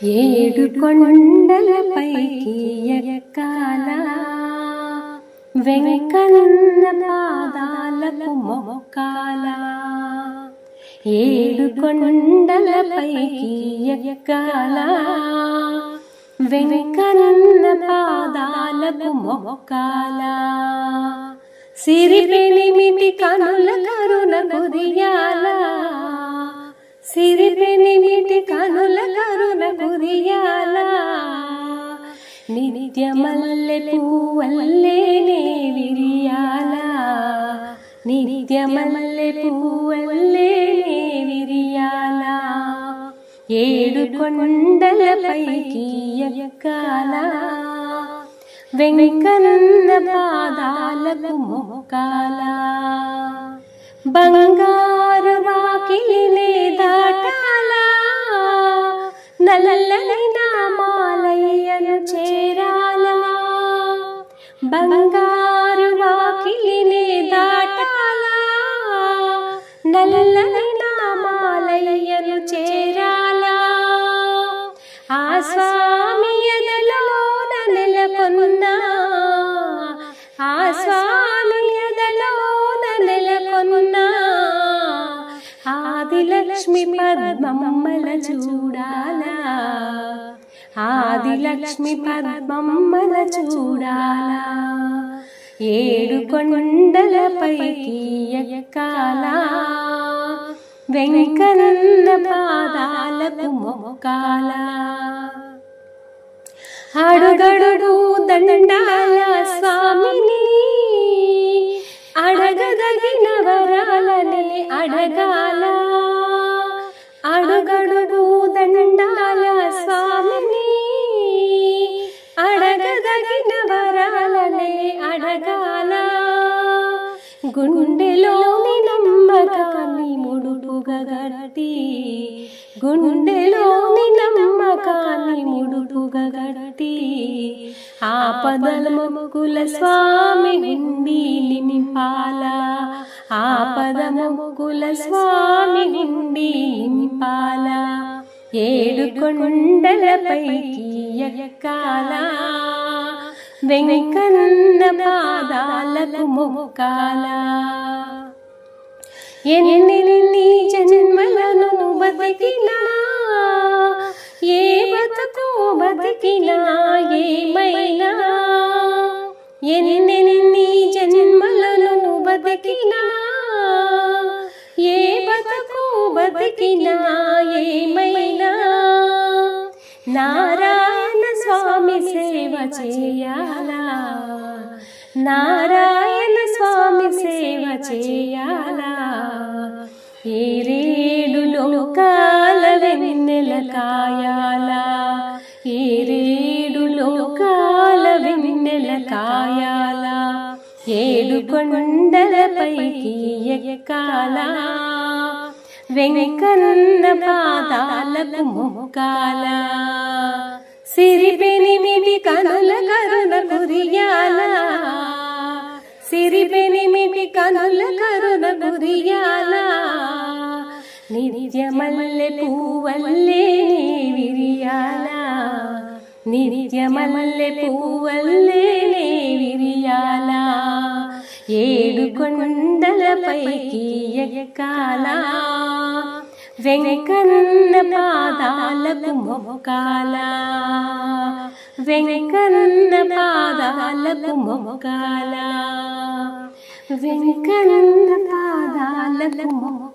ఏడు కొండలపైకి ఎక్కాలా, వెంకన్న పాదాలకు మొక్కాలా. ఏడు కొండలపైకి ఎక్కాలా, వెంకన్న పాదాలకు మొక్కాలా. సిరిపెనిమిటి కనుల కరుణ కురియాలా, సిరిపెనిమిటి కనుల కరుణ కురియాలా. నిత్య మల్లె పువ్వల్లే నే విరియాలా, నిత్య మల్లె పువ్వల్లే నే విరియాలా. ఏడు కొండలపైకి ఎక్కాలా, వెంకన్న పాదాలకు మొక్కాలా. బంగారు వాకిలినే దాటాలా, నల్లని నామాలయ్యను చేరాలా. బంగారు వాకిలినే దాటాలా, నల్లని నామాలయ్యను చేరాలా. ఆ స్వామి ఎదలోన నెలకొన్నా, ఆ స్వామి ఎదలోన నెలకొన్నా. ఆదిలక్ష్మి పద్మమ్మల చూడాలా, ఆదిలక్ష్మి పద్మమ్మల చూడాలా. ఏడు కొండలపైకి ఎక్కాలా, వెంకన్న పాదాలకు మొక్కాలా. అడుగడుగు దండాల స్వామిని, అడగదగిన వరాలని అడగాల. అడుగడుగు దండాల స్వామిని, అడగదగిన వరాలని అడగాల. గుండెలోని నమ్మకాన్ని ముడుపుగా గట్టి, గుండెలోని నమ్మకాన్ని ముడుపుగా గట్టి. ఆపదల మొక్కుల స్వామి హుండీ నింపాలా, ఆపద మొక్కుల స్వామి హుండీ నింపాలా. ఏడు కొండలపైకి ఎక్కాలా, వెంకన్న పాదాలకు మొక్కాలా. ఎన్నెన్ని జన్మలను బతికినా, ఏ బతుకు బతికినా ఏమైనా. ఎన్నెన్ని జన్మలను బతికినా, ఏ బతుకు బతికినా ఏమైనా. నారాయణ స్వామి సేవ చేయాలా, నారాయణ స్వామి సేవ చేయాలా. ఏరేడు లోకాల వెన్నెల కాయాలా, ఏరేడు లోకాల వెన్నెల కాయాలా. ఏడు కొండలపైకి ఎక్కాలా, వెంకన్న పాదాలకు మొక్కాలా. సిరిపెనిమిటి కనుల కరుణ కురియాలా, సిరిపెనిమిటి కనుల కరుణ కురియాలా. నిత్య మల్లె పువ్వల్లే నే విరియాలా, నిత్య మల్లె పువ్వల్లే నే విరియాలా. ఏడు కొండలపైకి ఎక్కాలా, వెంకన్న పాదాలకు మొక్కాలా, వెంకన్న పాదాలకు మొక్కాలా, వెంకన్న పాదాలకు మొక్కాలా.